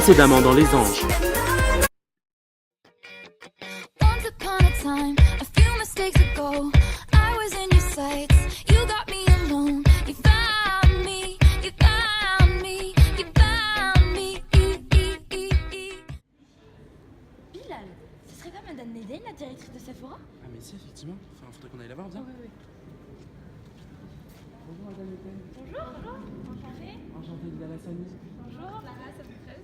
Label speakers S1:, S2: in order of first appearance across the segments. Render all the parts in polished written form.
S1: Précédemment dans Les Anges.
S2: Once upon a time, a few mistakes ago, I was in your sights. You got me alone. You found me. You found me. You found me.
S3: Bilal, ce serait pas Madame Neden, la directrice de Sephora?
S4: Ah mais si, effectivement. Enfin, faudrait qu'on aille la voir, bien.
S3: Oui.
S4: Bonjour Madame Le Pen.
S3: Bonjour, enchantée.
S4: Enchanté, Bilal Hassani.
S3: Bonjour, Lara, ça vous plaise?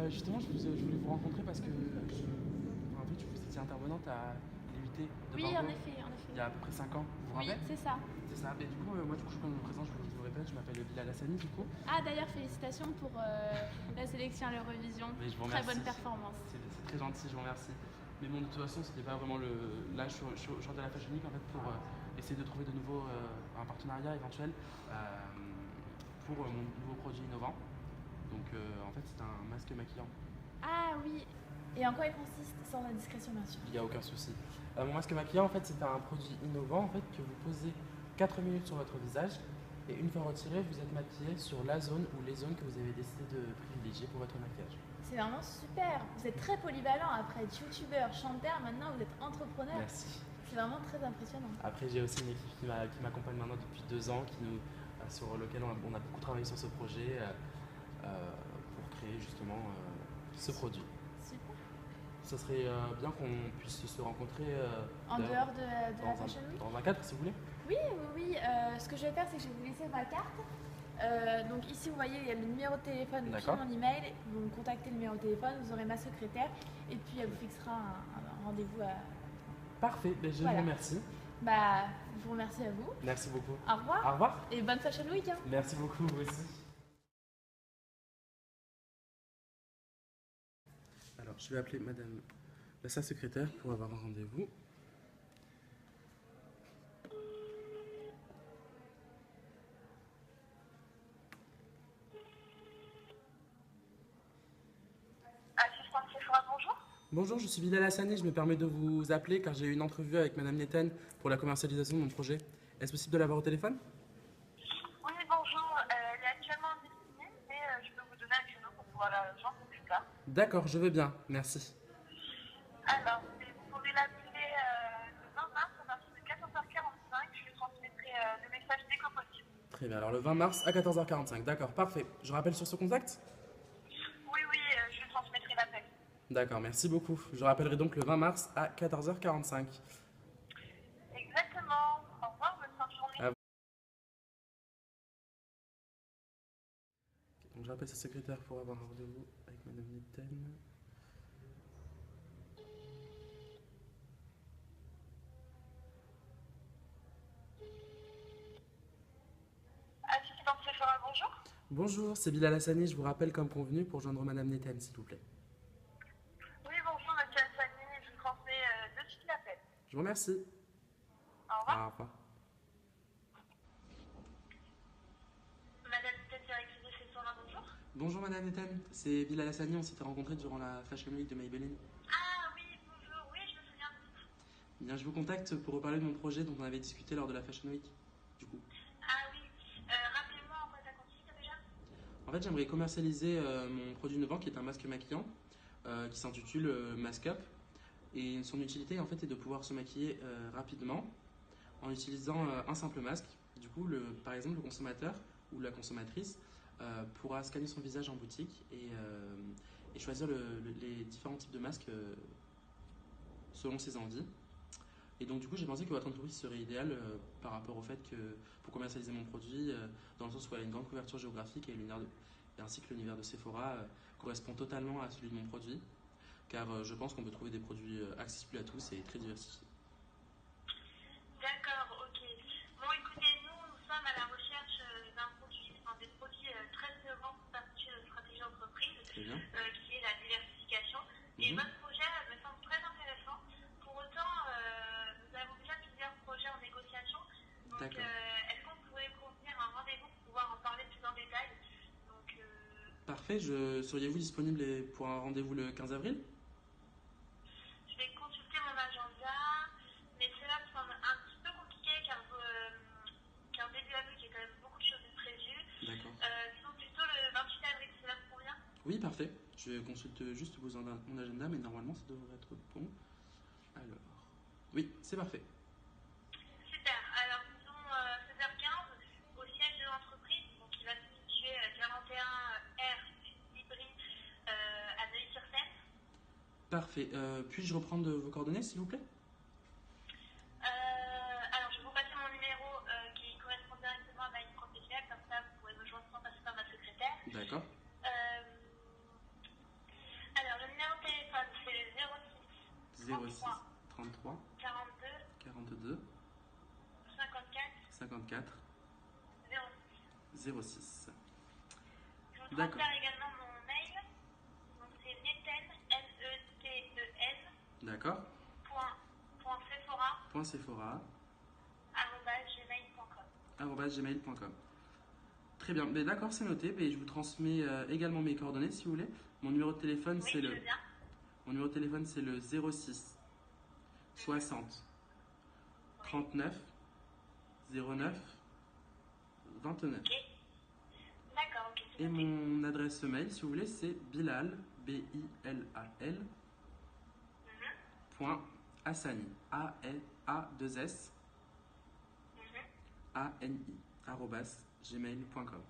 S4: Justement, je voulais vous rencontrer parce que en fait, vous étiez intervenante à l'UIT de
S3: Oui,
S4: Bordeaux
S3: en effet.
S4: il y a à peu près 5 ans. Vous vous
S3: Oui,
S4: rappelez?
S3: c'est ça.
S4: C'est ça. Mais du coup, moi, je me présente, je vous répète, je m'appelle Bilal Hassani, du coup.
S3: Ah, d'ailleurs, félicitations pour la sélection à l'Eurovision.
S4: Mais je vous
S3: Très
S4: remercie.
S3: bonne performance.
S4: C'est très gentil, je vous remercie. Mais bon, de toute façon, c'était pas vraiment le. Là, je suis au genre de la Fashion Week en fait pour essayer de trouver de nouveaux un partenariat éventuel pour mon nouveau produit innovant. Donc, en fait, c'est un masque maquillant.
S3: Ah oui. Et en quoi il consiste, sans indiscrétion, bien sûr?
S4: Il n'y a aucun souci. Mon masque maquillant, en fait, c'est un produit innovant en fait que vous posez 4 minutes sur votre visage et une fois retiré, vous êtes maquillé sur la zone ou les zones que vous avez décidé de privilégier pour votre maquillage.
S3: C'est vraiment super. Vous êtes très polyvalent. Après être youtubeur, chanteur, maintenant vous êtes entrepreneur.
S4: Merci.
S3: C'est vraiment très impressionnant.
S4: Après, j'ai aussi une équipe qui m'accompagne maintenant depuis 2 ans, sur lequel on a beaucoup travaillé sur ce projet pour créer justement ce produit.
S3: Super.
S4: Ce serait bien qu'on puisse se rencontrer
S3: En dehors de la Fashion Week?
S4: dans un cadre, si vous voulez.
S3: Oui. Ce que je vais faire, c'est que je vais vous laisser ma carte. Donc ici, vous voyez, il y a le numéro de téléphone, puis
S4: D'accord.
S3: mon email. Vous me contactez le numéro de téléphone, vous aurez ma secrétaire, et puis elle vous fixera un rendez-vous.
S4: Parfait, ben, je
S3: Voilà.
S4: vous remercie.
S3: Bah, je vous remercie à vous.
S4: Merci beaucoup.
S3: Au revoir.
S4: Au revoir.
S3: Et bonne Fashion Week. Hein.
S4: Merci beaucoup, vous aussi. Alors, je vais appeler Madame sa secrétaire pour avoir un rendez-vous.
S5: Assistante Sephora, bonjour.
S4: Bonjour, je suis Bilal Hassani, je me permets de vous appeler car j'ai eu une entrevue avec Madame Neten pour la commercialisation de mon projet. Est-ce possible de l'avoir au téléphone?
S5: Oui, bonjour. Elle est actuellement en meeting, mais je peux vous donner un créneau pour pouvoir la joindre plus tard.
S4: D'accord, je veux bien, merci.
S5: Alors, vous pouvez l'appeler le 20 mars à partir de 14h45. Je lui transmettrai le message dès que possible.
S4: Très bien, alors le 20 mars à 14h45, d'accord, parfait. Je rappelle sur ce contact?
S5: Oui, je lui transmettrai l'appel.
S4: D'accord, merci beaucoup. Je rappellerai donc le 20 mars à 14h45.
S5: Exactement. Au revoir, bonne fin de journée.
S4: À vous. Donc je rappelle sa secrétaire pour avoir un rendez-vous avec Madame Neten.
S5: Assistante Sephora, bonjour.
S4: Bonjour, c'est Bilal Hassani, je vous rappelle comme convenu pour joindre Madame Neten, s'il vous plaît.
S5: Oui, bonjour, monsieur Hassani. Je vous transmets de suite l'appel.
S4: Je vous remercie.
S5: Au revoir.
S4: Au revoir.
S5: Madame Neten, directrice de Sephora, bonjour.
S4: Bonjour Madame Neten, c'est Bilal Hassani, on s'était rencontrés durant la Fashion Week de Maybelline.
S5: Ah oui, bonjour. Oui, je me souviens de vous.
S4: Bien, je vous contacte pour reparler de mon projet dont on avait discuté lors de la Fashion Week, du coup.
S5: Ah oui. Rappelez-moi en quoi ça consiste déjà.
S4: En fait, j'aimerais commercialiser mon produit innovant qui est un masque maquillant qui s'intitule Mask Up. Et son utilité en fait est de pouvoir se maquiller rapidement en utilisant un simple masque. Du coup, par exemple, le consommateur ou la consommatrice pourra scanner son visage en boutique et choisir les différents types de masques selon ses envies. Et donc du coup, j'ai pensé que votre entreprise serait idéale par rapport au fait que pour commercialiser mon produit, dans le sens où elle a une grande couverture géographique et ainsi que l'univers de Sephora correspond totalement à celui de mon produit, car je pense qu'on peut trouver des produits accessibles à tous et très diversifiés.
S5: D'accord, ok. Bon, écoutez, nous sommes à la recherche des produits très innovants pour partir de stratégie entreprise,
S4: Très bien.
S5: qui est la diversification. Et votre projet me semble très intéressant. Pour autant, nous avons déjà plusieurs projets en négociation. Donc, est-ce qu'on pourrait convenir un rendez-vous pour pouvoir en parler plus en détail? Donc,
S4: Parfait. Seriez-vous disponible pour un rendez-vous le 15 avril?
S5: je vais consulter mon agenda, mais cela me semble un petit peu compliqué car début avril, j'ai quand même beaucoup de choses de prévues.
S4: D'accord.
S5: Disons plutôt le 28 avril, cela vous convient?
S4: Oui, parfait. Je consulte juste mon agenda, mais normalement ça devrait être bon. Alors, oui, c'est parfait.
S5: Super. Alors, disons 16h15 au siège de l'entreprise, donc qui va se situer 41 R Libri à Neuilly-sur-Seine.
S4: Parfait. Puis-je reprendre vos coordonnées, s'il vous plaît?
S5: Alors, je vais vous passer mon numéro qui correspond directement à ma ligne professionnelle, comme ça vous pourrez me joindre sans passer par ma secrétaire.
S4: D'accord.
S5: Alors, le numéro de téléphone, c'est le 06
S4: 06 33
S5: 42
S4: 42
S5: 54
S4: 54
S5: 06.
S4: 06.
S5: Je vous
S4: D'accord.
S5: transfère également mon mail. Donc, c'est neten, N-E-T-E-N,
S4: D'accord.
S5: point Sephora,
S4: Sephora
S5: @gmail.com.
S4: @gmail.com. Très bien. Mais d'accord, c'est noté. Mais je vous transmets également mes coordonnées, si vous voulez. Mon numéro de téléphone,
S5: Oui,
S4: c'est
S5: je
S4: le.
S5: veux bien.
S4: Mon numéro de téléphone, c'est le 06 60 39 09 29.
S5: Ok. D'accord, ok. c'est
S4: Et
S5: noté.
S4: mon adresse mail, si vous voulez, c'est bilal, B-I-L-A-L, point Hassani, A-2-S, A-N-I, @gmail.com.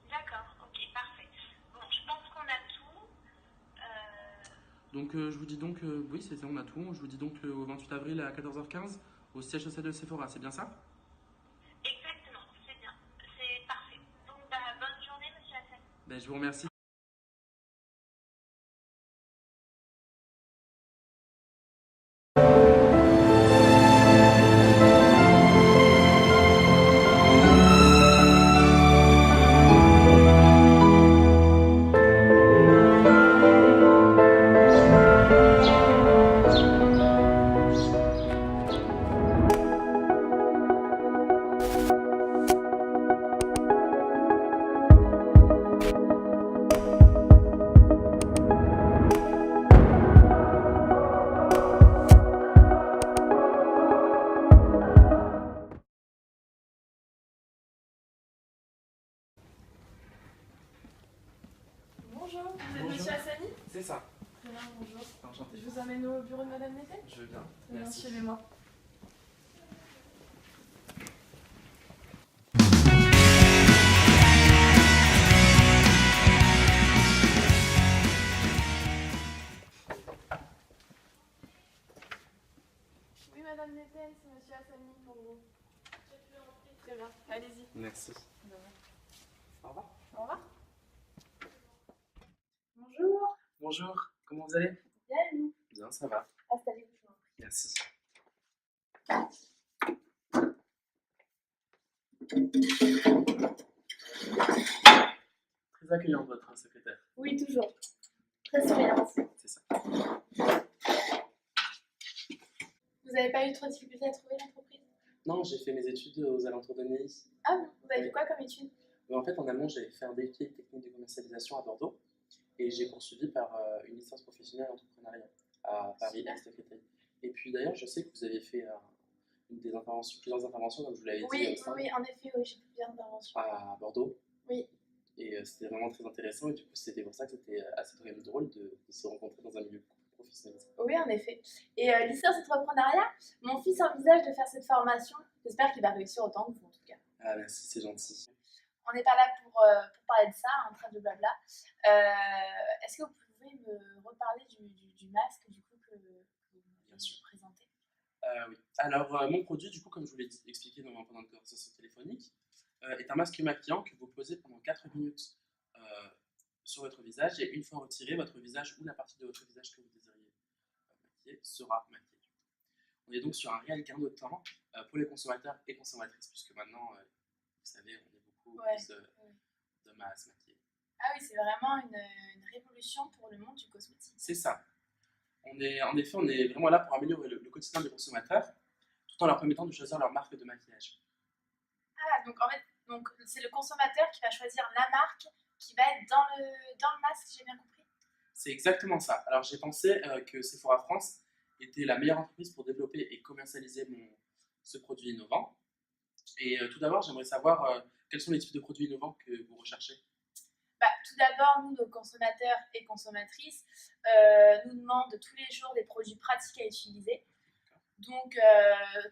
S5: D'accord, ok, parfait. Bon, je pense qu'on a tout.
S4: Donc, je vous dis donc, oui, c'est ça, on a tout. Je vous dis donc au 28 avril à 14h15 au siège social de Sephora, c'est bien ça?
S5: Exactement, c'est bien. C'est parfait. Donc, bonne journée, monsieur Hassan.
S4: Ben, je vous remercie.
S3: Bonjour, vous êtes
S4: Bonjour.
S3: monsieur Hassani?
S4: C'est ça.
S3: Très bien, bonjour.
S4: Enchanté.
S3: Je vous amène au bureau de madame Neten?
S4: Je veux bien.
S3: Très bien,
S4: Merci.
S3: suivez-moi. Oui, madame Neten, c'est monsieur Hassani pour vous. Très bien, allez-y.
S4: Merci. Au revoir.
S3: Au revoir. Bonjour.
S4: Bonjour, comment vous allez?
S3: Bien, et vous?
S4: Bien, ça va.
S3: Installez-vous, je vous en prie.
S4: Merci. Très accueillant, votre secrétaire.
S3: Oui, toujours. Très souriante.
S4: C'est ça.
S3: Vous n'avez pas eu trop de difficultés à trouver l'entreprise?
S4: Non, j'ai fait mes études aux alentours de Neuilly.
S3: Ah bon, vous avez fait quoi comme étude?
S4: Mais en fait, en allemand, j'avais fait un DUT technique de commercialisation à Bordeaux et j'ai poursuivi par une licence professionnelle en entrepreneuriat à Paris
S3: Super.
S4: Est-Créteil. Et puis d'ailleurs, je sais que vous avez fait plusieurs interventions, comme je vous l'avais dit,
S3: Oui,
S4: au sein
S3: oui, en effet, oui, j'ai fait plusieurs interventions.
S4: à Bordeaux.
S3: Oui.
S4: Et c'était vraiment très intéressant. Et du coup, c'était pour ça que c'était assez vraiment drôle de se rencontrer dans un milieu beaucoup plus professionnel.
S3: Oui, en effet. Et licence entrepreneuriat, mon fils envisage de faire cette formation. J'espère qu'il va réussir autant que vous, en tout cas.
S4: Ah, merci, c'est gentil.
S3: On n'est pas là pour parler de ça, en train de blabla. Est-ce que vous pouvez me reparler du masque, du coup, que vous
S4: Bien sûr.
S3: présentez?
S4: Oui. Alors, mon produit, du coup, comme je vous l'ai expliqué pendant une conversation téléphonique, est un masque maquillant que vous posez pendant 4 minutes sur votre visage. Et une fois retiré, votre visage ou la partie de votre visage que vous désiriez maquiller sera maquillée. On est donc sur un réel gain de temps pour les consommateurs et consommatrices, puisque maintenant, vous savez, on est beaucoup plus d'hommes à se maquiller.
S3: Ah oui, c'est vraiment une révolution pour le monde du cosmétique.
S4: C'est ça. En effet, on est vraiment là pour améliorer le quotidien des consommateurs, tout en leur permettant de choisir leur marque de maquillage.
S3: Ah, donc en fait, c'est le consommateur qui va choisir la marque qui va être dans le masque, j'ai bien compris?
S4: C'est exactement ça. Alors j'ai pensé que Sephora France était la meilleure entreprise pour développer et commercialiser ce produit innovant. Et tout d'abord, j'aimerais savoir quels sont les types de produits innovants que vous recherchez.
S3: Bah, tout d'abord, nous, nos consommateurs et consommatrices, nous demandent tous les jours des produits pratiques à utiliser. Donc,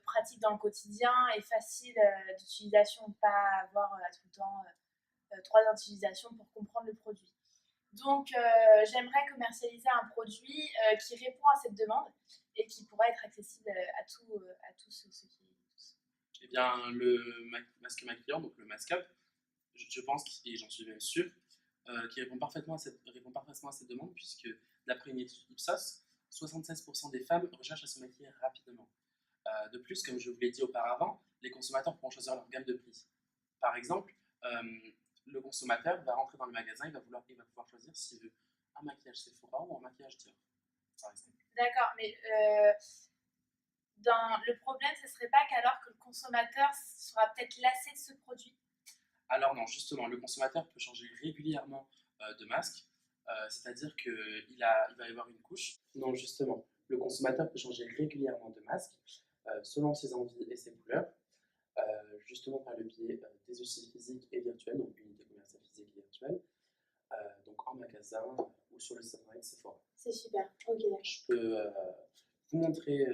S3: pratique dans le quotidien et facile d'utilisation, pas avoir tout le temps 3 heures d'utilisation pour comprendre le produit. Donc, j'aimerais commercialiser un produit qui répond à cette demande et qui pourra être accessible à tous ceux qui...
S4: Eh bien, le masque maquillant, donc le Mask Up, je pense, et j'en suis même sûr, qui répond parfaitement à cette demande, puisque d'après une étude Ipsos, 76% des femmes recherchent à se maquiller rapidement. De plus, comme je vous l'ai dit auparavant, les consommateurs pourront choisir leur gamme de prix. Par exemple, le consommateur va rentrer dans le magasin, il va pouvoir choisir s'il veut un maquillage Sephora ou un maquillage Dior, par exemple.
S3: D'accord, mais le problème, ce serait pas qu'alors que le consommateur sera peut-être lassé de ce produit?
S4: Alors non, justement, le consommateur peut changer régulièrement de masque, c'est-à-dire qu'il va y avoir une couche. Non, justement, le consommateur peut changer régulièrement de masque selon ses envies et ses couleurs, justement par le biais des outils physiques et virtuels, donc unité commerciale physique et virtuelle, donc en magasin ou sur le site internet Sephora.
S3: C'est super, ok, d'accord.
S4: Je peux vous montrer,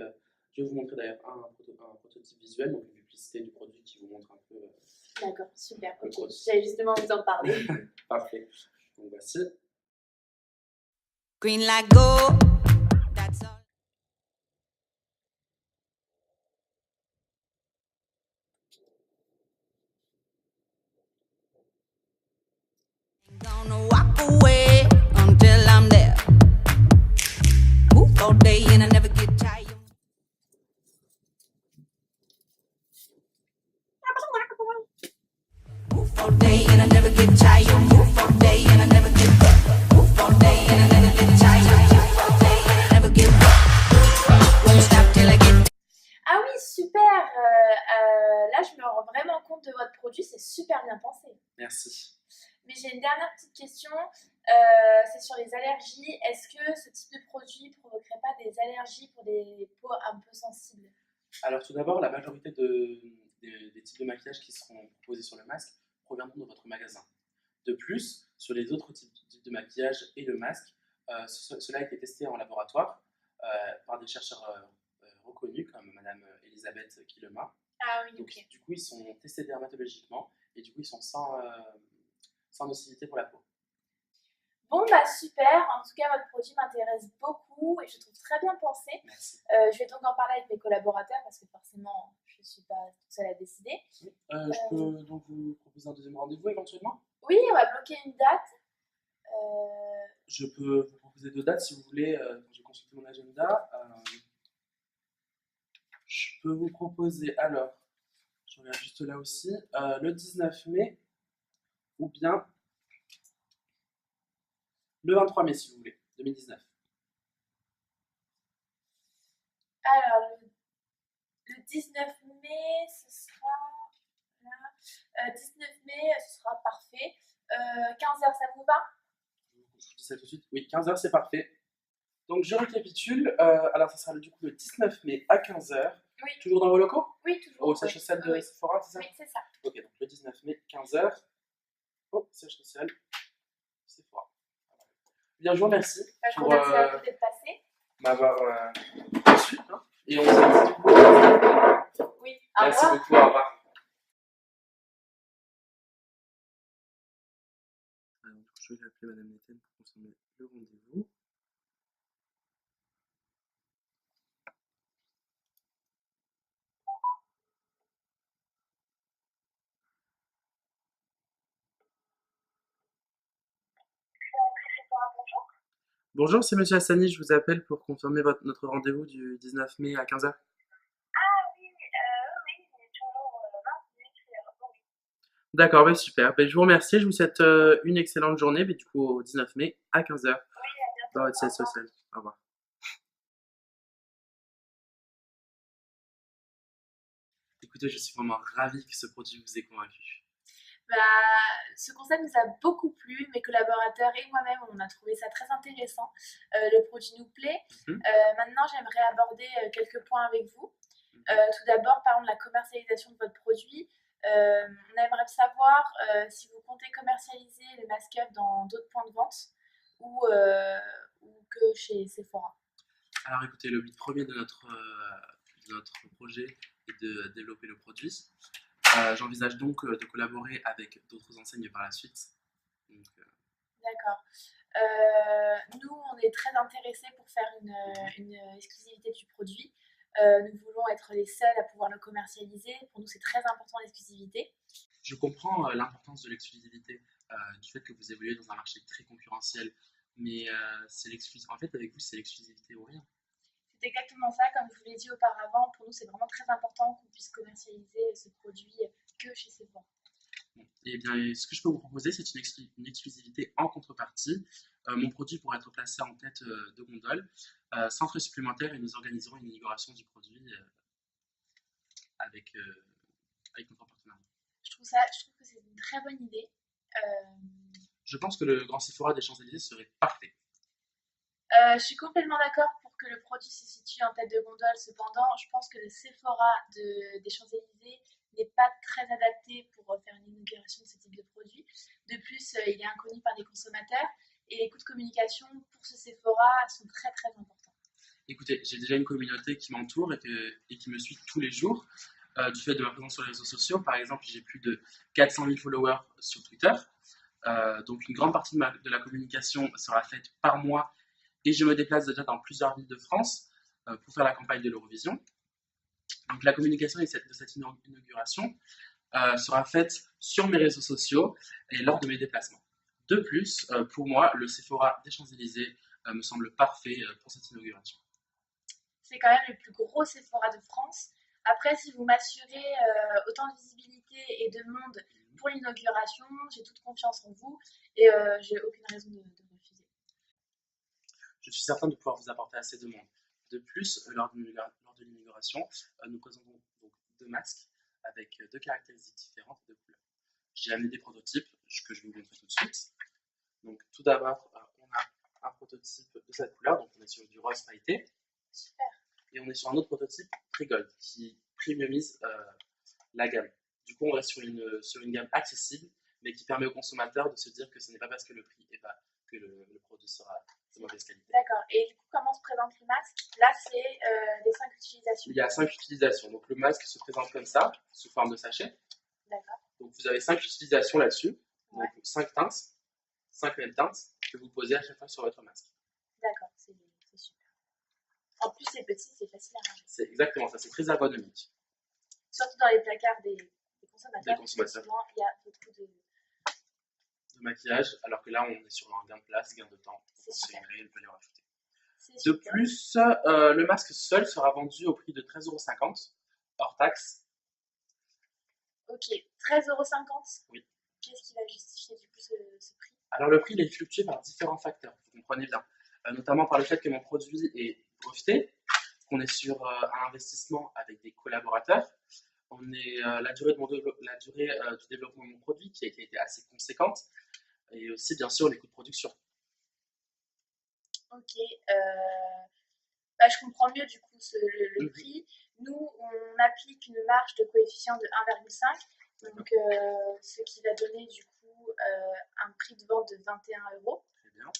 S4: je vais vous montrer d'ailleurs un prototype visuel, donc une publicité du produit qui vous montre un peu.
S3: D'accord, super, ok. J'allais justement vous en parler.
S4: Parfait. Donc voici.
S1: Green light go. That's all. Gonna walk away until I'm there. Move all day and I never get tired. Move all day and I never get tired. Move all day and I never get move all day and I never get tired. Move all day and I never get won't stop till I get.
S3: Ah oui, super. Là, je me rends vraiment compte de votre produit, c'est super bien pensé.
S4: Merci.
S3: Mais j'ai une dernière petite question, c'est sur les allergies. Est-ce que ce type de produit provoquerait pas des allergies pour des peaux un peu sensibles?
S4: Alors tout d'abord, la majorité des types de maquillage qui seront proposés sur le masque proviendront de votre magasin. De plus, sur les autres types de maquillage et le masque, cela a été testé en laboratoire par des chercheurs reconnus comme Madame Elisabeth Kilema.
S3: Ah oui,
S4: Donc,
S3: ok.
S4: du coup, ils sont testés dermatologiquement et du coup, ils sont sans nocivité pour la peau.
S3: Bon, bah super. En tout cas, votre produit m'intéresse beaucoup et je trouve très bien pensé.
S4: Merci.
S3: Je vais donc en parler avec mes collaborateurs parce que forcément, je ne suis pas toute seule à décider.
S4: Je peux donc vous proposer un deuxième rendez-vous éventuellement?
S3: Oui, on va bloquer une date.
S4: Je peux vous proposer 2 dates si vous voulez. Quand j'ai consulté mon agenda, je peux vous proposer, alors, je regarde juste là aussi, le 19 mai ou bien le 23 mai si vous voulez, 2019.
S3: Alors, le 19 mai, ce sera là. 19 mai, ce sera parfait. 15h, ça vous va?
S4: Je vous dis ça tout de suite. Oui, 15h, c'est parfait. Donc, je récapitule. Alors, ça sera du coup le 19 mai à 15h.
S3: Oui.
S4: Toujours dans vos locaux?
S3: Oui, toujours.
S4: Au siège social de Sephora, c'est ça?
S3: Oui, c'est ça.
S4: Ok, donc le 19 mai, 15h. Au siège social Sephora. Bien, je vous remercie
S3: Je vous remercie à vous d'être passé.
S4: m'avoir reçu. Hein, et on se dit du coup.
S3: Oui, au
S4: Merci
S3: revoir.
S4: beaucoup, au revoir. Alors, du coup, je vais appeler Madame Méthène pour confirmer le rendez-vous. Bonjour, c'est Monsieur Hassani, je vous appelle pour confirmer notre rendez-vous du 19 mai à 15h. D'accord, bah super. Bah, je vous remercie, je vous souhaite une excellente journée, du coup au 19 mai à 15h dans votre siège social. Au revoir. Écoutez, je suis vraiment ravi que ce produit vous ait convaincu.
S3: Bah, ce concept nous a beaucoup plu, mes collaborateurs et moi-même, on a trouvé ça très intéressant. Le produit nous plaît. Maintenant, j'aimerais aborder quelques points avec vous. Tout d'abord, parlons de la commercialisation de votre produit. On aimerait savoir si vous comptez commercialiser le Mask-Up dans d'autres points de vente ou que chez Sephora.
S4: Alors écoutez, le but premier de notre projet est de développer le produit. J'envisage donc de collaborer avec d'autres enseignes par la suite. Donc,
S3: D'accord. Nous, on est très intéressés pour faire une exclusivité du produit. Nous voulons être les seuls à pouvoir le commercialiser. Pour nous, c'est très important l'exclusivité.
S4: je comprends l'importance de l'exclusivité, du fait que vous évoluez dans un marché très concurrentiel, mais en fait, avec vous, c'est l'exclusivité ou rien.
S3: C'est exactement ça, comme je vous l'ai dit auparavant. Pour nous, c'est vraiment très important qu'on puisse commercialiser ce produit que chez Sephora.
S4: Eh bien, ce que je peux vous proposer, c'est une exclusivité en contrepartie. Mon produit pourrait être placé en tête de gondole, sans frais supplémentaires, et nous organiserons une inauguration du produit avec notre partenaire.
S3: Je trouve que c'est une très bonne idée.
S4: Je pense que le Grand Sephora des Champs-Élysées serait parfait.
S3: Je suis complètement d'accord pour que le produit se situe en tête de gondole. Cependant, je pense que le Sephora des Champs-Élysées n'est pas très adapté pour faire une inauguration de ce type de produit. De plus, il est inconnu par les consommateurs et les coûts de communication pour ce Sephora sont très très importants.
S4: Écoutez, j'ai déjà une communauté qui m'entoure et qui me suit tous les jours, du fait de ma présence sur les réseaux sociaux. Par exemple, j'ai plus de 400 000 followers sur Twitter. Donc une grande partie de la communication sera faite par moi et je me déplace déjà dans plusieurs villes de France pour faire la campagne de l'Eurovision. Donc la communication de cette inauguration sera faite sur mes réseaux sociaux et lors de mes déplacements. De plus, pour moi, le Sephora des Champs-Élysées me semble parfait pour cette inauguration.
S3: C'est quand même le plus gros Sephora de France. Après, si vous m'assurez autant de visibilité et de monde pour l'inauguration, j'ai toute confiance en vous et j'ai aucune raison de refuser.
S4: Je suis certain de pouvoir vous apporter assez de monde. De plus, lors de l'inauguration, nous présentons donc 2 masques avec 2 caractéristiques différentes et 2 couleurs. J'ai amené des prototypes que je vais vous montrer tout de suite. Donc tout d'abord, on a un prototype de cette couleur, donc on est sur du rose pailleté.
S3: Super.
S4: Et on est sur un autre prototype Trigold qui premiumise la gamme. Du coup, on reste sur une gamme accessible, mais qui permet aux consommateurs de se dire que ce n'est pas parce que le prix est bas que le produit sera de mauvaise qualité.
S3: D'accord. Et du coup, comment se présente le masque? Là, c'est les 5 utilisations.
S4: Il y a 5 utilisations. Donc le masque se présente comme ça, sous forme de sachet.
S3: D'accord.
S4: Donc vous avez 5 utilisations là-dessus.
S3: Ouais.
S4: Donc 5 teintes, 5 mêmes teintes que vous posez à chaque fois sur votre masque.
S3: D'accord, c'est super. En plus, c'est petit, c'est facile à ranger.
S4: C'est exactement ça, c'est très ergonomique.
S3: Surtout dans les placards des consommateurs.
S4: Des consommateurs.
S3: Souvent, il y a beaucoup de
S4: maquillage, alors que là on est sur un gain de place, gain de temps.
S3: C'est super.
S4: On peut les rajouter.
S3: C'est
S4: De
S3: super.
S4: plus, le masque seul sera vendu au prix de 13,50 €, hors taxe.
S3: Ok, 13,50 €.
S4: Oui.
S3: Qu'est-ce qui va justifier du coup ce prix?
S4: Alors le prix il est fluctué par différents facteurs, vous comprenez bien. Notamment par le fait que mon produit est breveté, qu'on est sur un investissement avec des collaborateurs. On est la durée du développement de mon produit qui a été assez conséquente, et aussi bien sûr les coûts de production.
S3: Ok, je comprends mieux du coup le prix. Nous, on applique une marge de coefficient de 1,5, donc ce qui va donner du coup un prix de vente de 21 €.
S4: Très bien.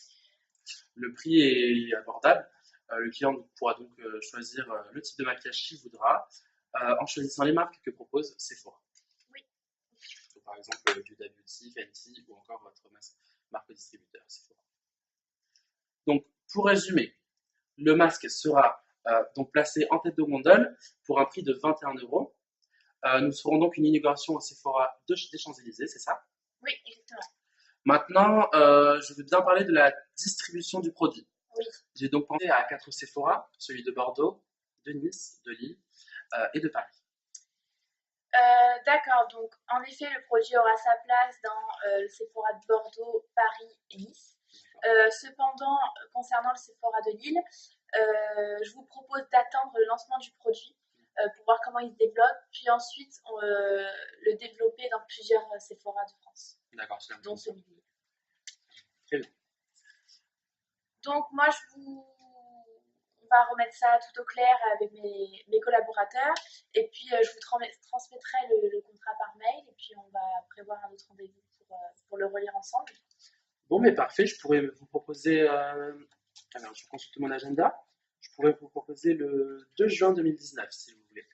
S4: Le prix est abordable. Le client pourra donc choisir le type de maquillage qu'il voudra en choisissant les marques que propose Sephora.
S3: Oui.
S4: Donc, par exemple, Huda Beauty, Fenty ou encore votre marque distributeur Sephora. Donc, pour résumer, le masque sera donc placé en tête de gondole pour un prix de 21 €. Nous ferons donc une inauguration au Sephora des Champs-Élysées, c'est ça?
S3: Oui, exactement.
S4: Maintenant, je veux bien parler de la distribution du produit.
S3: Oui.
S4: J'ai donc pensé à 4 Sephora, celui de Bordeaux, de Nice, de Lille et de Paris.
S3: D'accord, donc en effet, le produit aura sa place dans le Sephora de Bordeaux, Paris et Nice. Cependant, concernant le Sephora de Lille, je vous propose d'attendre le lancement du produit pour voir comment il se développe, puis ensuite le développer dans plusieurs Sephora de France,
S4: D'accord, c'est
S3: dont celui de Lille.
S4: Très bien.
S3: Donc moi, on va remettre ça tout au clair avec mes collaborateurs, et puis je vous transmettrai le contact fera par mail et puis on va prévoir un autre rendez-vous pour le relire ensemble.
S4: Bon, mais parfait, je pourrais vous proposer. Alors, je consulte mon agenda. Je pourrais vous proposer le 2 juin 2019, si vous voulez,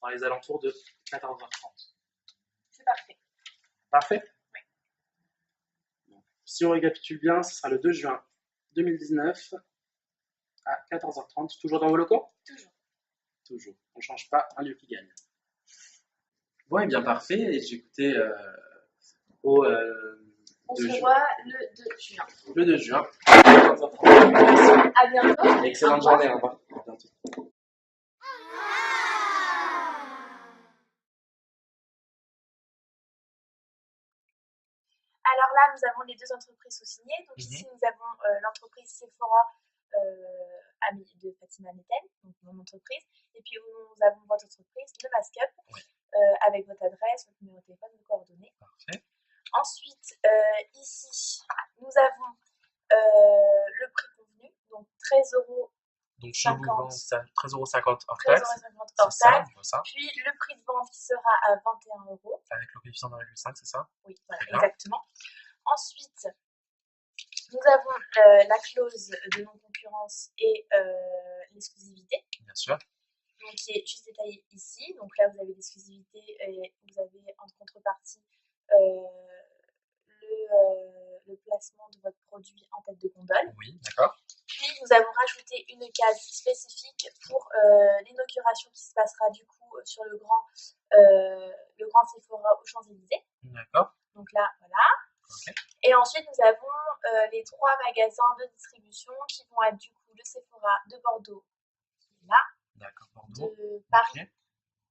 S4: dans les alentours de 14h30.
S3: C'est parfait.
S4: Parfait?
S3: Oui.
S4: Donc, si on récapitule bien, ce sera le 2 juin 2019 à 14h30. Toujours dans vos locaux?
S3: Toujours.
S4: Toujours. On ne change pas, un lieu qui gagne. Bon, et bien parfait. Et j'écoutais au
S3: On
S4: 2
S3: se
S4: juin.
S3: voit le 2 juin.
S4: Le 2 juin, 14h30.
S3: À bientôt.
S4: Excellente journée, au revoir. À bientôt.
S3: Alors là, nous avons les deux entreprises sous-signées. Donc ici, nous avons l'entreprise Sephora Amie de Fatima Netten, donc mon entreprise. Et puis nous avons votre entreprise, le Maskup, avec votre adresse, votre numéro de téléphone, vos coordonnées.
S4: Parfait.
S3: Ensuite, ici, nous avons le prix convenu, donc 13 €.
S4: Donc, je
S3: 50.
S4: vous vends ça 13,50 € hors
S3: 13,50
S4: taxe.
S3: € hors
S4: C'est ça,
S3: taxe.
S4: je vois ça.
S3: Puis le prix de vente qui sera à 21 €.
S4: Avec le coefficient d'1,5, c'est ça?
S3: Oui, voilà,
S4: Très bien.
S3: exactement. Ensuite, nous avons la clause de non-concurrence et l'exclusivité,
S4: Bien sûr.
S3: donc qui est juste détaillée ici. Donc là, vous avez l'exclusivité et vous avez en contrepartie le placement de votre produit en tête de gondole.
S4: Oui, d'accord.
S3: Puis nous avons rajouté une case spécifique pour l'inauguration qui se passera du coup sur le grand Sephora aux Champs-Élysées.
S4: D'accord.
S3: Donc là, voilà.
S4: Ok.
S3: Et ensuite, nous avons les 3 magasins de distribution qui vont être du coup le Sephora de Bordeaux, qui est là,
S4: D'accord, Bordeaux.
S3: de Paris
S4: Ok.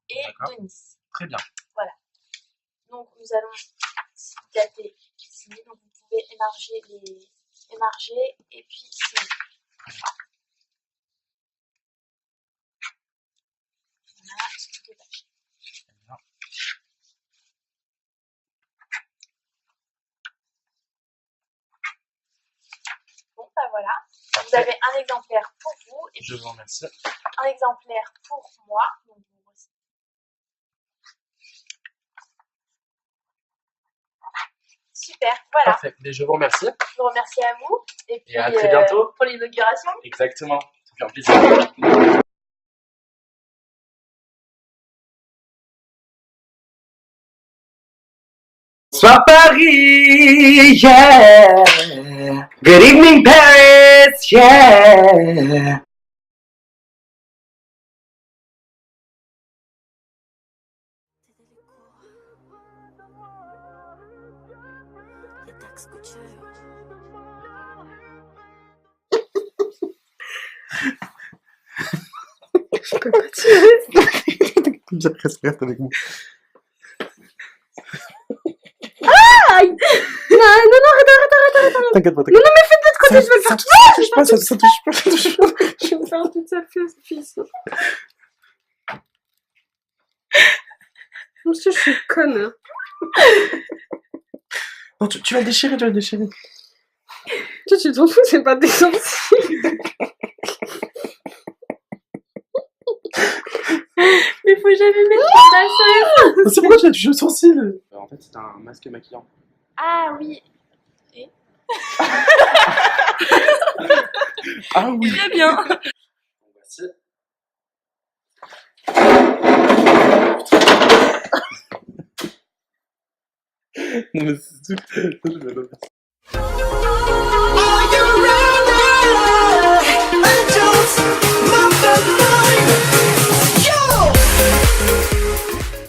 S3: et
S4: D'accord.
S3: de Nice.
S4: Très bien.
S3: Donc nous allons dater ici. Donc vous pouvez émarger et puis signer. Voilà, sur toutes les pages.
S4: Très bien.
S3: Bon, bah voilà. Vous avez un exemplaire pour vous et
S4: Je
S3: puis
S4: vous remercie.
S3: un exemplaire pour moi. Donc vous aussi. Super, voilà.
S4: Parfait. Mais je vous remercie.
S3: Je vous remercie à vous. Et puis
S4: à très bientôt.
S3: pour l'inauguration.
S4: Exactement. Ça fait un plaisir.
S6: Bonsoir Paris, yeah. Good evening Paris, yeah.
S7: Je peux pas tirer.
S6: J'ai presque reste avec moi.
S7: Aïe. Non, arrête.
S6: T'inquiète pas.
S7: Non, mais faites de l'autre côté, je vais le faire.
S6: Ça touche pas, ça touche pas.
S7: Je vais me faire toute sa fils. Monsieur, je suis conne. Hein.
S6: Non, tu vas le déchirer,
S7: Toi, tu t'en fous, c'est pas des sourcils. Mais faut jamais mettre la chaise.
S6: C'est pourquoi tu as touché au sourcil?
S4: En fait, c'est un masque maquillant.
S3: Ah oui.
S6: Ah oui.
S7: Très bien.
S4: Donc, voici.
S6: Non mais c'est tout.